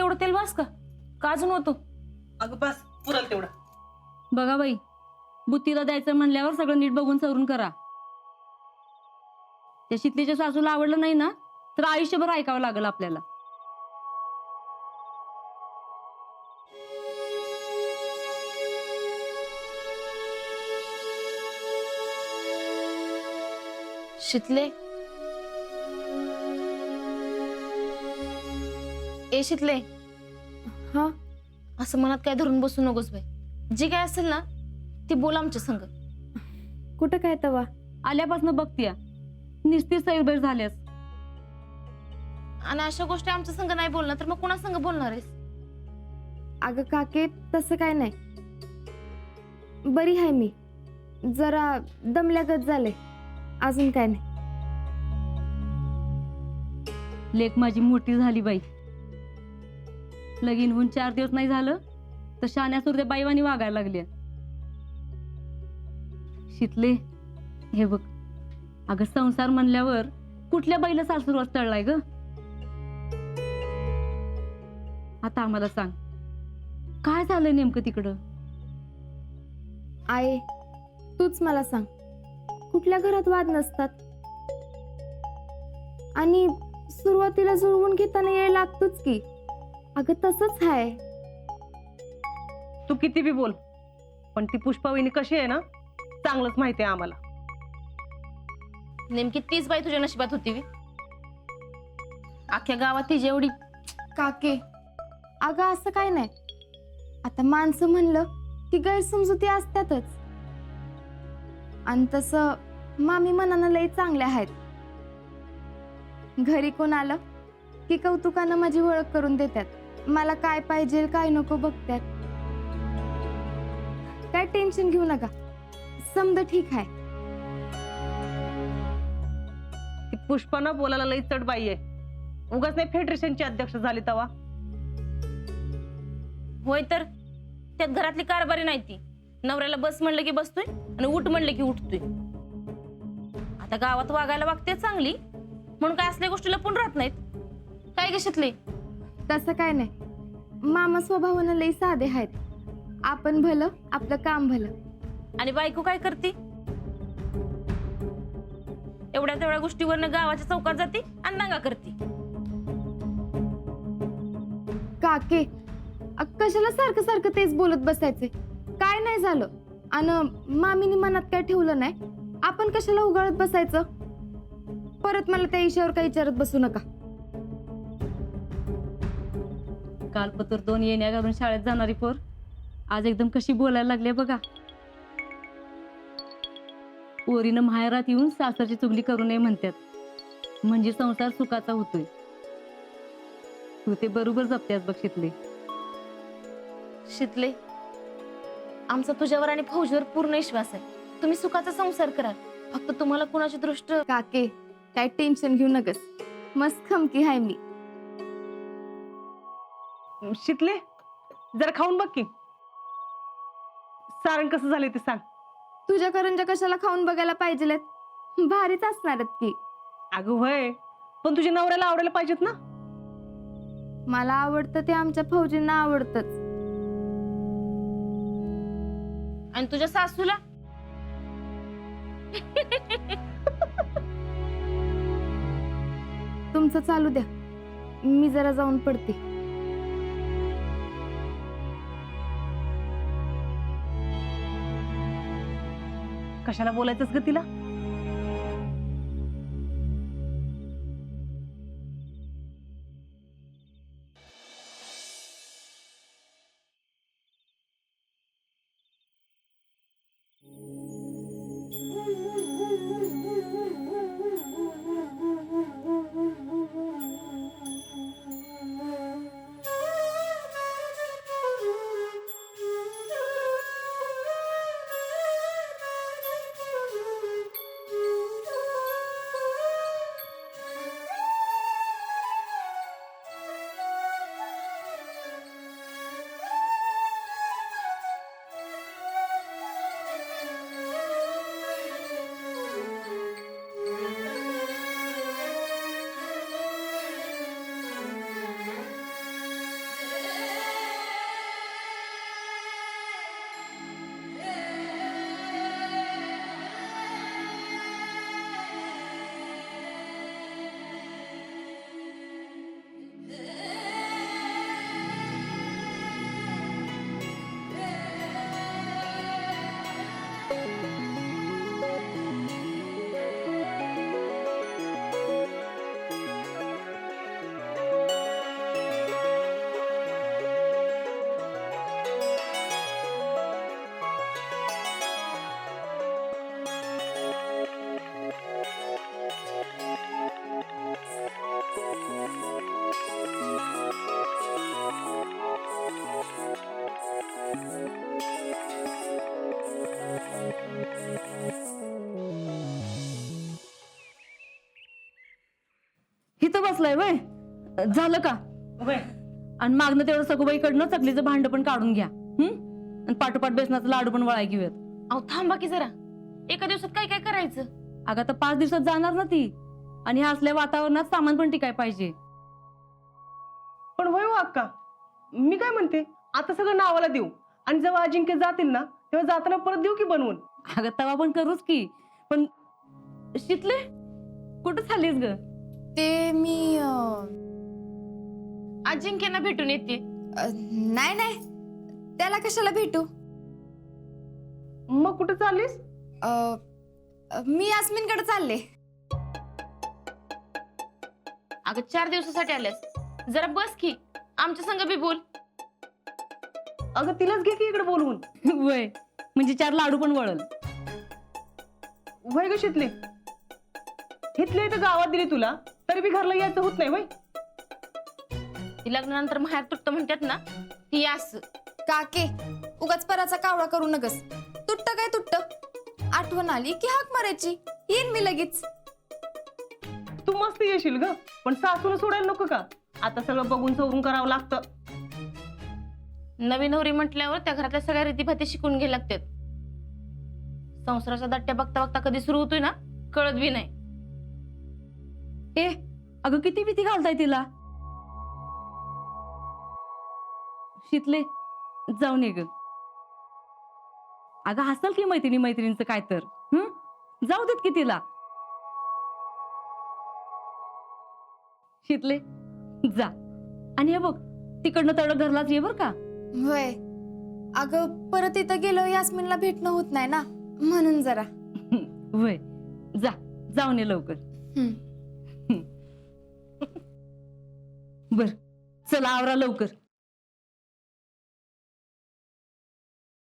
तेवढं तेल वास का अजून होतो? अगं बस पुरल तेवढं. बघा बाई, बुत्तीला द्यायचं म्हणल्यावर सगळं नीट बघून सवरून करा. त्या शीतलीच्या सासूला आवडलं नाही ना तर आयुष्यभर ऐकावं लागेल आपल्याला. शितले, ए शितले, हा असं मनात काय धरून बसू नकोस बाई. जी काय असेल ना ती बोल आमच्या संग. कुठं काय तवा? आल्यापासून बघतीया निस्ती सैरभैर झाल्यास. आणि अशा गोष्टी आमच्या संग नाही बोलणार तर मग कुणा संग बोलणार आहेस? अगं काके, तसं काय नाही. बरी आहे मी, जरा दमल्यागत झाले, अजून काय नाही. लेक माझी मोठी झाली बाई. लगीन होऊन 4 दिवस नाही झालं तर शान्या सुरते बाईवानी वागायला लागल्या. शितले, हे बघ, अगं संसार म्हणल्यावर कुठल्या बाईला सासुरवास टळलाय ग? आता आम्हाला सांग, काय झालंय नेमकं तिकडं? आये, तूच मला सांग, कुठल्या घरात वाद नसतात? आणि सुरुवातीला जुळवून घेताना यायला लागतोच की. अगं तसंच आहे. तू किती बी बोल, पण ती पुष्पावहिनी कशी आहे ना चांगलंच माहिती आहे आम्हाला. नेमकी तीच बाई तुझ्या नशिबात होती. अख्ख्या गावात ती जेवढी. काके, अगं असं काय नाही. आता माणसं म्हणलं की गैरसमजुती असतातच. आणि तसं मामी मनानं लई चांगल्या आहेत. घरी कोण आलं की कौतुकानं माझी ओळख करून देतात. मला काय पाहिजे काय नको बघतात. काय टेन्शन घेऊ नका, समद ठीक आहे. ती पुष्पाना बोलायला लई चढ बाई आहे. उगाच नाही फेडरेशनची अध्यक्ष झाली तवा. होय तर त्यात घरातली कारभारी नाही ती. नवऱ्याला बस म्हणलं की बसतोय आणि उठ म्हणलं की उठतोय. आता गावात वागायला वागते चांगली म्हणून काय असल्या गोष्टी लपून राहत नाहीत. काय ग शितले? तसं काय नाही. मामा स्वभावानं लई साधे आहेत. आपण भलं आपलं काम भलं. आणि बायको काय करते? एवढ्या तेवढ्या गोष्टीवरनं गावाच्या चौकात जाते आणि दंगा करते. काके, कशाला सारखं सारखं तेच बोलत बसायचे? काय नाही झालं. आणि मामीनी मनात काय ठेवलं नाही. आपण कशाला उगाळत बसायचं? परत मला त्या विषयावर काही विचारत बसू नका. कालपत्र 2 येण्या घालून शाळेत जाणारी पोर आज एकदम कशी बोलायला लागली बघा. पोरीनं माहेरात येऊन सासरची चुगली करू नये म्हणतात, म्हणजे संसार सुखाचा होतोय. तू ते बरोबर जपत्यास बघ शितले. शितले, आमचा तुझ्यावर आणि फौजीवर पूर्ण विश्वास आहे. तुम्ही सुखाचा संसार करा. फक्त तुम्हाला कुणाची दृष्ट. काके, काय टेन्शन घेऊ नकस. मस्त खमकी आहे मी. शितले, जरा खाऊन बघ की सारण कसं झालंय ते सांग. तुझ्या करंजा कशाला खाऊन बघायला पाहिजेत? भारीच असणार की. अगं होय, पण तुझ्या नवऱ्याला आवडायला पाहिजेत ना. मला आवडतं ते आमच्या फौजींना आवडतच. आणि तुझ्या सासूला? तुमचं चालू द्या, मी जरा जाऊन पडते. कशाला बोलायचंस ग तिला? बसलाय वय झालं का? वय आणि मागणं तेवढं सगूबाईकडनं चकलीचं भांड पण काढून घ्या. आणि पाठोपाठ बेसनाचं लाडू पण वळाय घेऊयात. अहो थांबा की जरा, एका दिवसात काय काय करायचं? अगं आता 5 दिवसात जाणार ना ती, आणि ह्या असल्या वातावरणात सामान पण टिकाय पाहिजे. पण होय हो अक्का, मी काय म्हणते, आता सगळं नावाला देऊ आणि जेव्हा अजिंक्य जातील ना तेव्हा जाताना परत देऊ की बनवून. अगं तवा पण करूच की, पण शितले कुठं चाललीस ग? ते मी अजिंक्यांना भेटून येते. नाही नाही, त्याला कशाला भेटू? मग कुठे चाललीस? मी यास्मिनकडे चालले. अगं 4 दिवसासाठी आल्यास, जरा बस की आमच्या संग बी बोल. अगं तिलाच घे की इकडे बोलवून. वय म्हणजे 4 लाडू पण वळल. वय ग शितले, इथल्या इथं गावात दिली तुला तरी बी घरला यायचं होत नाही वय. ती लग्नानंतर माहेर तुटत म्हणतात ना, ती असं. काके, उगाच पराचा कावळा करू नकस. तुट्ट काय तुट्ट, आठवण आली की हाक मारायची, येईन मी लगेच. तू मस्त येशील ग, पण सासून सोडायला नको का? आता सगळं बघून सवरून करावं लागतं. नवीन नवरी म्हटल्यावर त्या घरातल्या सगळ्या रीतीभाती शिकून घ्यायला लागतात. संसाराच्या दट्ट्या बघता बघता कधी सुरू होतोय ना कळत बी नाही. ए अगं किती भीती घालताय तिला. शितले जाऊन ये ग. अगं हसल की मैत्रिणीचं काय तर. जाऊ देत की तिला. शितले जा, आणि हे बघ तिकडनं तळ घरलाच ये बर का. वय अगं परत इथं गेलो यास्मिनला भेटणं होत नाही ना, म्हणून जरा. वय जा, जाऊन ये लवकर. बर चला आवरा लवकर.